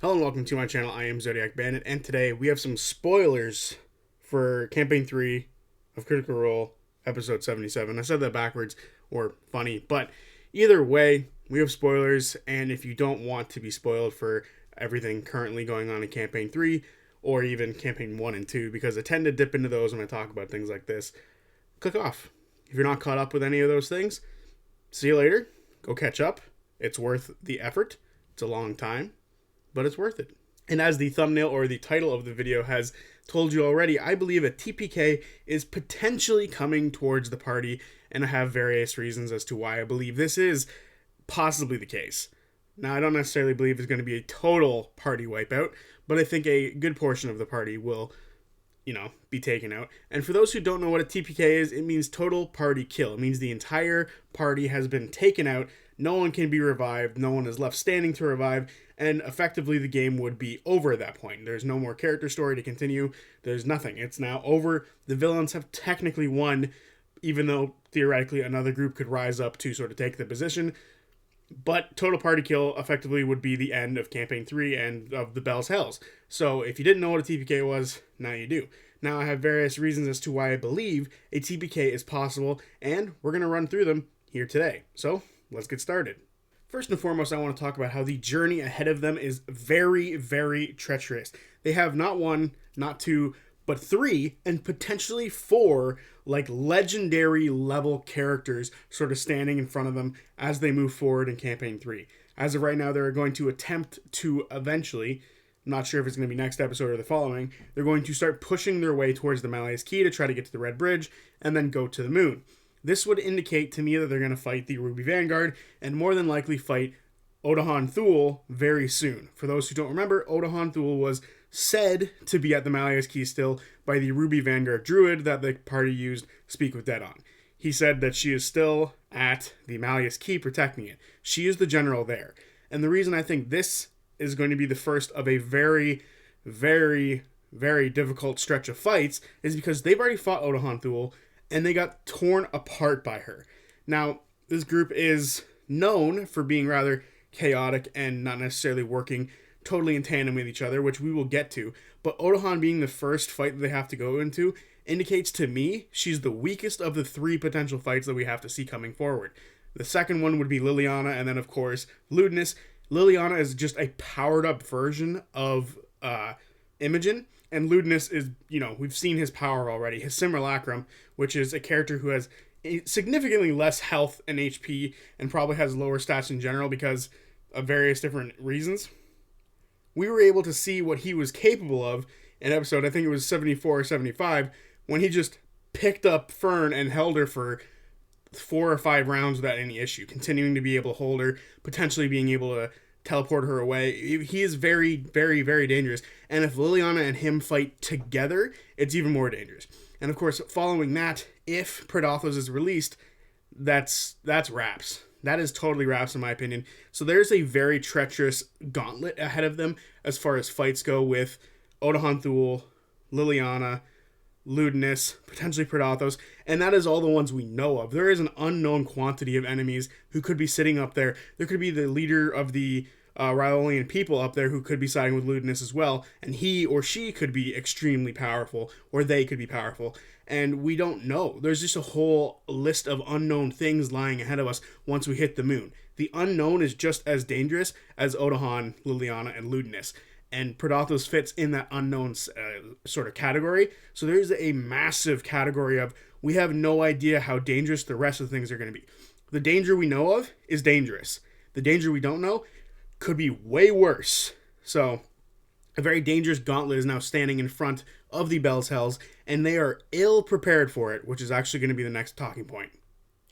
Hello and welcome to my channel. I am Zodiac Bandit, and today we have some spoilers for Campaign 3 of Critical Role, Episode 77. I said that backwards, or funny, but either way, we have spoilers, and if you don't want to be spoiled for everything currently going on in Campaign 3, or even Campaign 1 and 2, because I tend to dip into those when I talk about things like this, click off. If you're not caught up with any of those things, see you later. Go catch up. It's worth the effort. It's a long time, but it's worth it. And as the thumbnail or the title of the video has told you already, I believe a TPK is potentially coming towards the party, and I have various reasons as to why I believe this is possibly the case. Now, I don't necessarily believe it's going to be a total party wipeout, but I think a good portion of the party will, be taken out. And for those who don't know what a TPK is, it means total party kill. It means the entire party has been taken out. No one can be revived. No one is left standing to revive. And effectively, the game would be over at that point. There's no more character story to continue. There's nothing. It's now over. The villains have technically won, even though theoretically another group could rise up to sort of take the position. But total party kill effectively would be the end of Campaign 3 and of the Bell's Hells. So if you didn't know what a TPK was, now you do. Now I have various reasons as to why I believe a TPK is possible, and we're going to run through them here today. So let's get started. First and foremost, I want to talk about how the journey ahead of them is very, very treacherous. They have not one, not two, but three, and potentially four, legendary level characters sort of standing in front of them as they move forward in Campaign 3. As of right now, they're going to attempt to eventually, I'm not sure if it's going to be next episode or the following, they're going to start pushing their way towards the Malleus Key to try to get to the Red Bridge and then go to the moon. This would indicate to me that they're going to fight the Ruby Vanguard and more than likely fight Odahan Thule very soon. For those who don't remember, Odahan Thule was said to be at the Malleus Key still by the Ruby Vanguard Druid that the party used Speak with Dead on. He said that she is still at the Malleus Key protecting it. She is the general there. And the reason I think this is going to be the first of a very, very, very difficult stretch of fights is because they've already fought Odahan Thule and they got torn apart by her. Now, this group is known for being rather chaotic and not necessarily working totally in tandem with each other, which we will get to. But Odahan being the first fight that they have to go into indicates to me she's the weakest of the three potential fights that we have to see coming forward. The second one would be Liliana, and then, of course, Ludinus. Liliana is just a powered-up version of Imogen, and Ludinus is, we've seen his power already. His Simulacrum, which is a character who has significantly less health and HP and probably has lower stats in general because of various different reasons. We were able to see what he was capable of in episode, I think it was 74 or 75, when he just picked up Fern and held her for 4 or 5 rounds without any issue, continuing to be able to hold her, potentially being able to teleport her away. He is very, very, very dangerous. And if Liliana and him fight together, it's even more dangerous. And of course, following that, if Predathos is released, that's wraps. That is totally wraps in my opinion. So there's a very treacherous gauntlet ahead of them as far as fights go with Odahan Thule, Liliana, Ludinus, potentially Predathos, and that is all the ones we know of. There is an unknown quantity of enemies who could be sitting up there. There could be the leader of the Ryolian people up there who could be siding with Ludinus as well, and he or she could be extremely powerful, or they could be powerful, and we don't know. There's just a whole list of unknown things lying ahead of us once we hit the moon. The unknown is just as dangerous as Odahan, Liliana, and Ludinus. And Predathos fits in that unknown sort of category. So there's a massive category of we have no idea how dangerous the rest of the things are going to be. The danger we know of is dangerous. The danger we don't know could be way worse. So a very dangerous gauntlet is now standing in front of the Bell's Hells, and they are ill prepared for it, which is actually going to be the next talking point.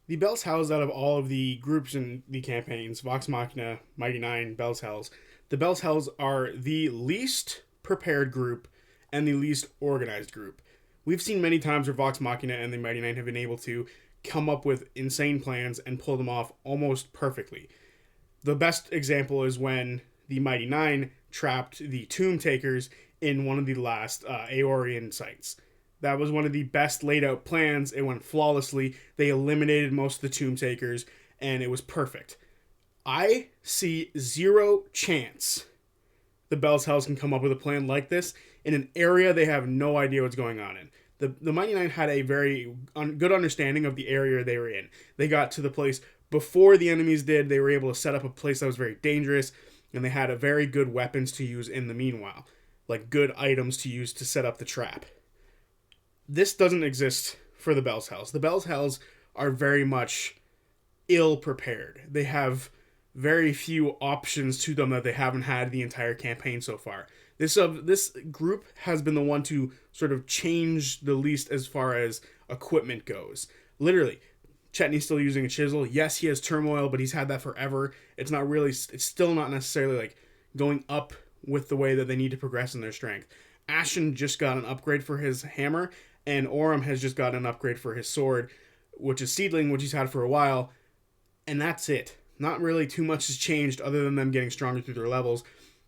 The Bell's Hells, out of all of the groups in the campaigns, Vox Machina, Mighty Nine, Bell's Hells, the Bell's Hells are the least prepared group and the least organized group. We've seen many times where Vox Machina and the Mighty Nine have been able to come up with insane plans and pull them off almost perfectly. The best example is when the Mighty Nine trapped the Tomb Takers in one of the last Aeorian sites. That was one of the best laid out plans. It went flawlessly. They eliminated most of the Tomb Takers, and it was perfect. I see zero chance the Bell's Hells can come up with a plan like this in an area they have no idea what's going on in. The Mighty Nine had a very good understanding of the area they were in. They got to the place before the enemies did. They were able to set up a place that was very dangerous, and they had a very good weapons to use in the meanwhile, like good items to use to set up the trap. This doesn't exist for the Bell's Hells. The Bell's Hells are very much ill prepared. They have very few options to them that they haven't had the entire campaign so far. This group has been the one to sort of change the least as far as equipment goes. Literally, Chetney's still using a chisel. Yes, he has turmoil, but he's had that forever. It's still not necessarily like going up with the way that they need to progress in their strength. Ashen just got an upgrade for his hammer, and Orym has just got an upgrade for his sword, which is Seedling, which he's had for a while, and that's it. Not really too much has changed other than them getting stronger through their levels.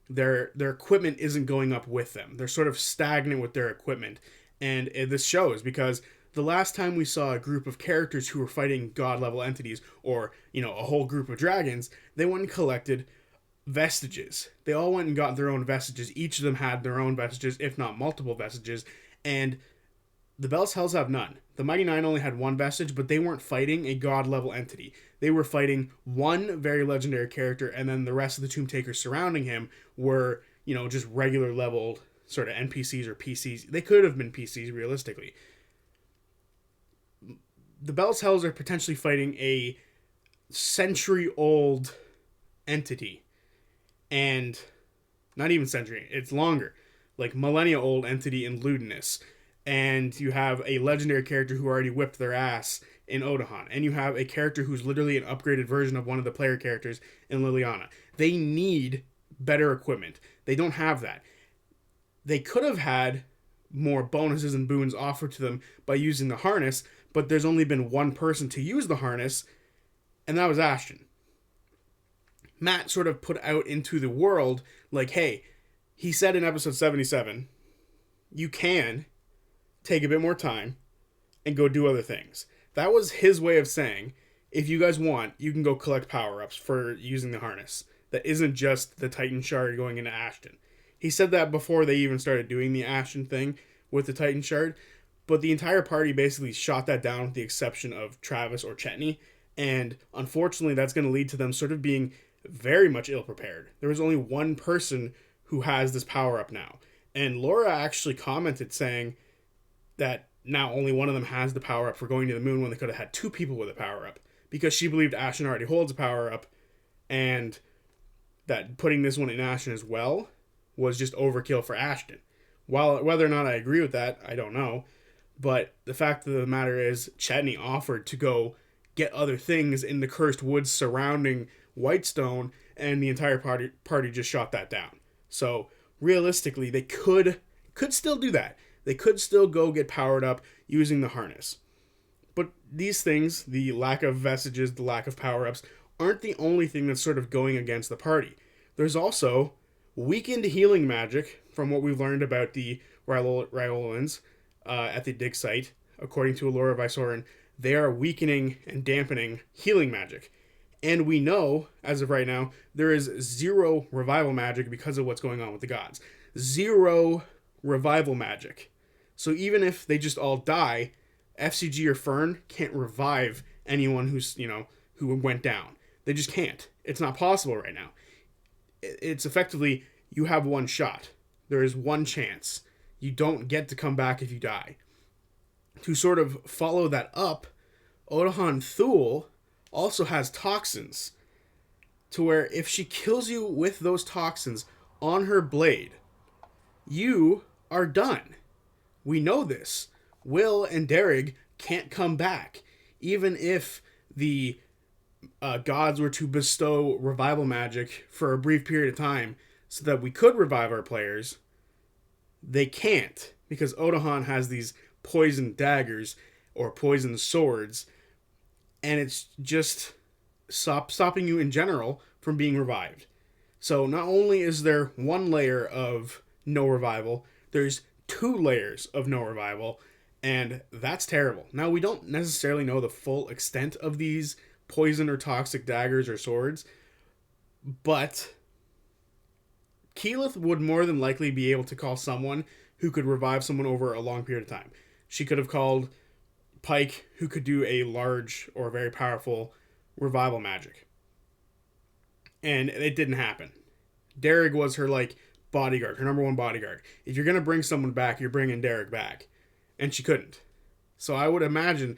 Their equipment isn't going up with them. They're sort of stagnant with their equipment. And this shows because the last time we saw a group of characters who were fighting god-level entities or, a whole group of dragons, they went and collected vestiges. They all went and got their own vestiges. Each of them had their own vestiges, if not multiple vestiges. And the Bell's Hells have none. The Mighty Nine only had one vestige, but they weren't fighting a god-level entity. They were fighting one very legendary character, and then the rest of the Tomb Takers surrounding him were, just regular leveled sort of NPCs or PCs. They could have been PCs, realistically. The Bell's Hells are potentially fighting a century-old entity. And not even century, it's longer. Like millennia-old entity in Ludinus. And you have a legendary character who already whipped their ass in Odahan. And you have a character who's literally an upgraded version of one of the player characters in Liliana. They need better equipment. They don't have that. They could have had more bonuses and boons offered to them by using the harness, but there's only been one person to use the harness, and that was Ashton. Matt sort of put out into the world, like, hey, he said in episode 77, you can take a bit more time and go do other things. That was his way of saying, if you guys want, you can go collect power-ups for using the harness. That isn't just the Titan Shard going into Ashton. He said that before they even started doing the Ashton thing with the Titan Shard, but the entire party basically shot that down with the exception of Travis or Chetney, and unfortunately that's going to lead to them sort of being very much ill-prepared. There was only one person who has this power-up now, and Laura actually commented saying that now only one of them has the power-up for going to the moon when they could have had two people with a power-up, because she believed Ashton already holds a power-up, and that putting this one in Ashton as well was just overkill for Ashton. Whether or not I agree with that, I don't know, but the fact of the matter is Chetney offered to go get other things in the cursed woods surrounding Whitestone, and the entire party just shot that down. So realistically, they could still do that. They could still go get powered up using the harness. But these things, the lack of vestiges, the lack of power-ups, aren't the only thing that's sort of going against the party. There's also weakened healing magic from what we've learned about the Ryolans at the dig site. According to Allura Vysoren, they are weakening and dampening healing magic. And we know, as of right now, there is 0 revival magic because of what's going on with the gods. 0 revival magic. So even if they just all die, FCG or Fern can't revive anyone who went down. They just can't. It's not possible right now. It's effectively, you have one shot. There is one chance. You don't get to come back if you die. To sort of follow that up, Odahan Thule also has toxins, to where if she kills you with those toxins on her blade, you are done. We know this. Will and Derrig can't come back. Even if the gods were to bestow revival magic for a brief period of time so that we could revive our players, they can't, because Odahan has these poison daggers or poison swords, and it's just stopping you in general from being revived. So not only is there one layer of no revival, there's 2 layers of no revival, and that's terrible. Now, we don't necessarily know the full extent of these poison or toxic daggers or swords, but Keyleth would more than likely be able to call someone who could revive someone over a long period of time. She could have called Pike, who could do a large or very powerful revival magic. And it didn't happen. Derek was her, like, bodyguard, her number one bodyguard. If you're going to bring someone back, you're bringing Derek back. And she couldn't. So I would imagine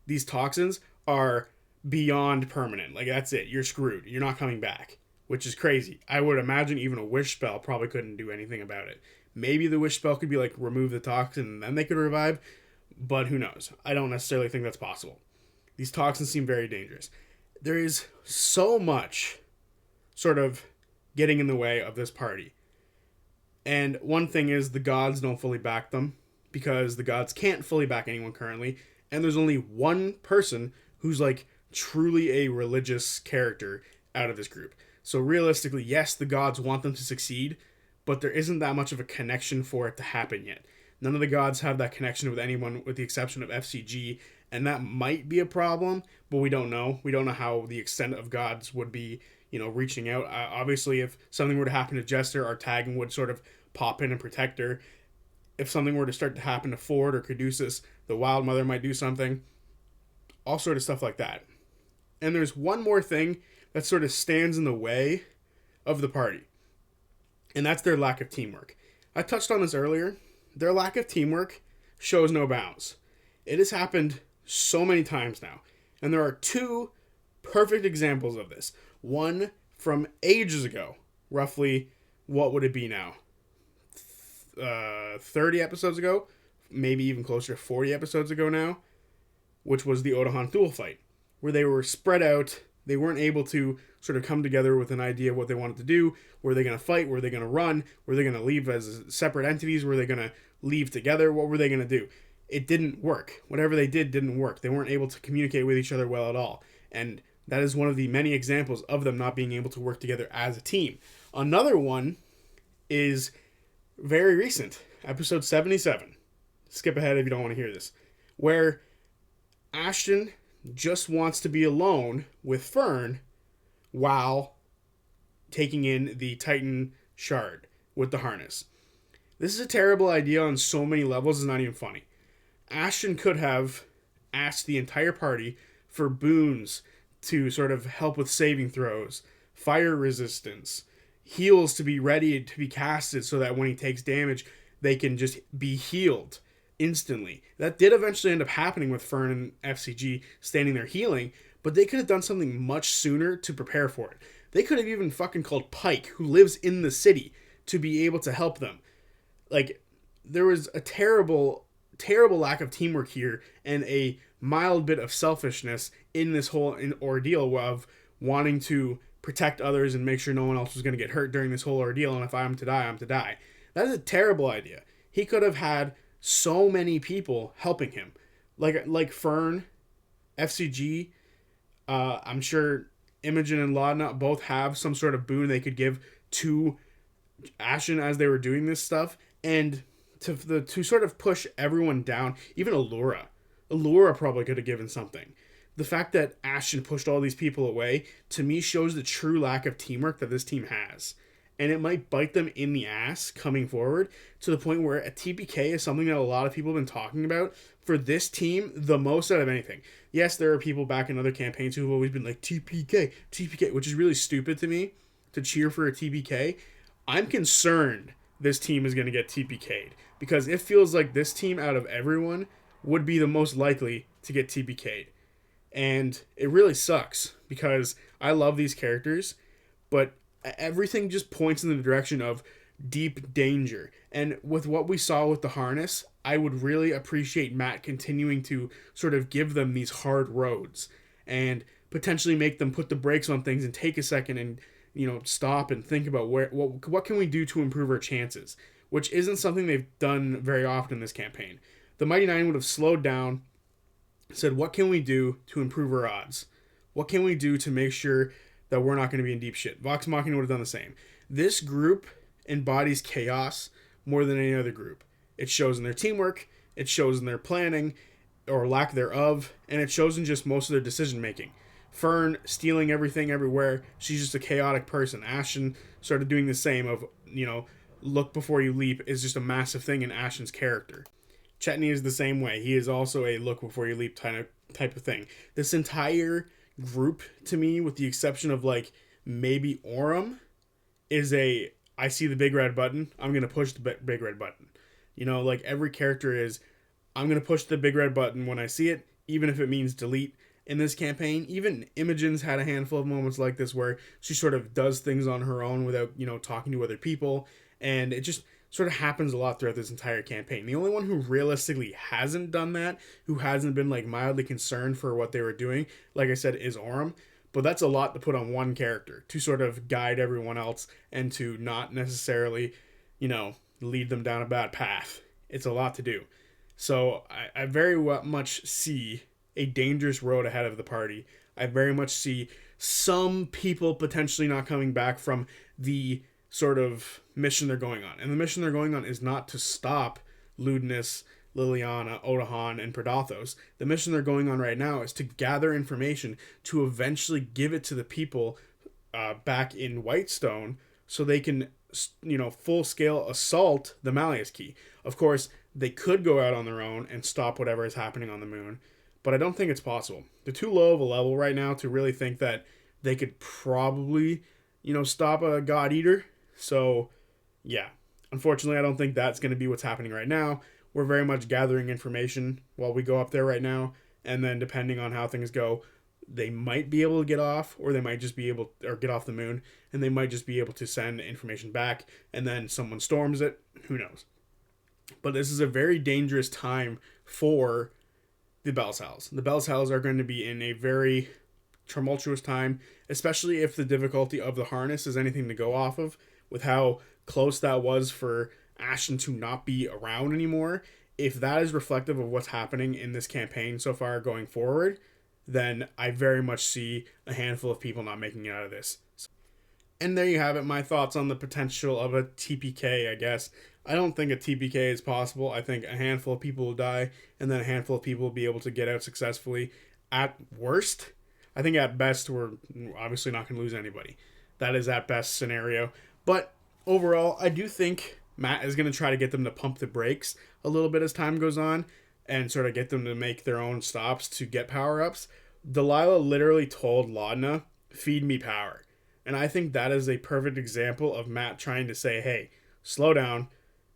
these toxins are beyond permanent. Like, that's it. You're screwed. You're not coming back. Which is crazy. I would imagine even a wish spell probably couldn't do anything about it. Maybe the wish spell could be like remove the toxin and then they could revive, but who knows? I don't necessarily think that's possible. These toxins seem very dangerous. There is so much sort of getting in the way of this party. And one thing is the gods don't fully back them because the gods can't fully back anyone currently, and there's only one person who's like truly a religious character out of this group. So realistically, yes, the gods want them to succeed, but there isn't that much of a connection for it to happen yet. None of the gods have that connection with anyone with the exception of FCG, and that might be a problem, but we don't know. We don't know how the extent of gods would be, reaching out. Obviously, if something were to happen to Jester, our Tagging would sort of pop in and protect her. If something were to start to happen to Ford or Caduceus, the Wild Mother might do something. All sort of stuff like that. And there's one more thing that sort of stands in the way of the party. And that's their lack of teamwork. I touched on this earlier. Their lack of teamwork shows no bounds. It has happened so many times now. And there are two perfect examples of this. One from ages ago. Roughly, what would it be now? 30 episodes ago? Maybe even closer to 40 episodes ago now. Which was the Odahan Thule fight. Where they were spread out. They weren't able to sort of come together with an idea of what they wanted to do. Were they going to fight? Were they going to run? Were they going to leave as separate entities? Were they going to leave together? What were they going to do? It didn't work. Whatever they did didn't work. They weren't able to communicate with each other well at all. And that is one of the many examples of them not being able to work together as a team. Another one is very recent. Episode 77. Skip ahead if you don't want to hear this. Where Ashton just wants to be alone with Fern while taking in the Titan shard with the harness. This is a terrible idea on so many levels, it's not even funny. Ashton could have asked the entire party for boons to sort of help with saving throws, fire resistance, heals to be ready to be casted so that when he takes damage, they can just be healed instantly. That did eventually end up happening with Fern and FCG standing there healing, but they could have done something much sooner to prepare for it. They could have even fucking called Pike, who lives in the city, to be able to help them. Like, there was a terrible lack of teamwork here and a mild bit of selfishness in this whole ordeal of wanting to protect others and make sure no one else was going to get hurt during this whole ordeal, and if I'm to die, I'm to die. That is a terrible idea. He could have had so many people helping him. Like Fern, FCG, I'm sure Imogen and Laudna both have some sort of boon they could give to Ashen as they were doing this stuff, and to sort of push everyone down. Even Allura probably could have given something. The fact that Ashen pushed all these people away, to me, shows the true lack of teamwork that this team has. And it might bite them in the ass coming forward to the point where a TPK is something that a lot of people have been talking about for this team the most out of anything. Yes, there are people back in other campaigns who have always been like, TPK, which is really stupid to me to cheer for a TPK. I'm concerned this team is going to get TPK'd because it feels like this team out of everyone would be the most likely to get TPK'd. And it really sucks because I love these characters, but everything just points in the direction of deep danger. And with what we saw with the harness, I would really appreciate Matt continuing to sort of give them these hard roads and potentially make them put the brakes on things and take a second and, stop and think about what can we do to improve our chances, which isn't something they've done very often in this campaign. The Mighty Nine would have slowed down, said, what can we do to improve our odds? What can we do to make sure that we're not going to be in deep shit? Vox Machina would have done the same. This group embodies chaos more than any other group. It shows in their teamwork, it shows in their planning, or lack thereof, and it shows in just most of their decision making. Fern stealing everything everywhere, she's just a chaotic person. Ashton started doing the same of look before you leap is just a massive thing in Ashen's character. Chetney is the same way. He is also a look before you leap type of thing. This entire group, to me, with the exception of like maybe Orem, is a I see the big red button, I'm gonna push the big red button. Like every character is, I'm gonna push the big red button when I see it, even if it means delete. In this campaign, even Imogen's had a handful of moments like this where she sort of does things on her own without, talking to other people, and it just sort of happens a lot throughout this entire campaign. The only one who realistically hasn't done that, who hasn't been like mildly concerned for what they were doing, like I said, is Orem. But that's a lot to put on one character to sort of guide everyone else and to not necessarily, lead them down a bad path. It's a lot to do. So I very much see a dangerous road ahead of the party. I very much see some people potentially not coming back from the sort of mission they're going on. And the mission they're going on is not to stop Ludinus, Liliana, Odahan, and Predathos. The mission they're going on right now is to gather information to eventually give it to the people back in Whitestone so they can, full-scale assault the Malleus Key. Of course, they could go out on their own and stop whatever is happening on the moon, but I don't think it's possible. They're too low of a level right now to really think that they could probably, stop a God Eater. So, yeah. Unfortunately, I don't think that's going to be what's happening right now. We're very much gathering information while we go up there right now, and then depending on how things go, they might be able to get off, or they might just be able, or get off the moon, and they might just be able to send information back, and then someone storms it. Who knows? But this is a very dangerous time for the Belsals. The Belsals are going to be in a very tumultuous time, especially if the difficulty of the harness is anything to go off of, with how close that was for Ashen to not be around anymore. If that is reflective of what's happening in this campaign so far going forward, then I very much see a handful of people not making it out of this. And there you have it, my thoughts on the potential of a TPK, I guess. I don't think a TPK is possible. I think a handful of people will die, and then a handful of people will be able to get out successfully. At worst, I think at best, we're obviously not going to lose anybody. That is at best scenario. But overall, I do think Matt is going to try to get them to pump the brakes a little bit as time goes on and sort of get them to make their own stops to get power-ups. Delilah literally told Laudna, feed me power. And I think that is a perfect example of Matt trying to say, hey, slow down.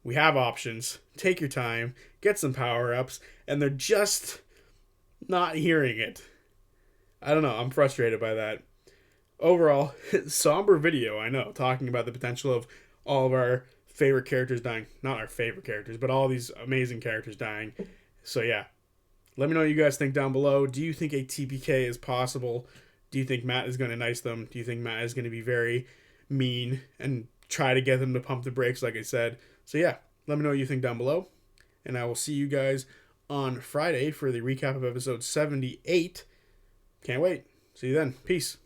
We have options. Take your time. Get some power-ups. And they're just not hearing it. I don't know. I'm frustrated by that. Overall, somber video, I know, talking about the potential of all of our favorite characters dying. Not our favorite characters, but all these amazing characters dying. So yeah, let me know what you guys think down below. Do you think a TPK is possible? Do you think Matt is going to nice them? Do you think Matt is going to be very mean and try to get them to pump the brakes, like I said? So yeah, let me know what you think down below. And I will see you guys on Friday for the recap of episode 78. Can't wait. See you then. Peace.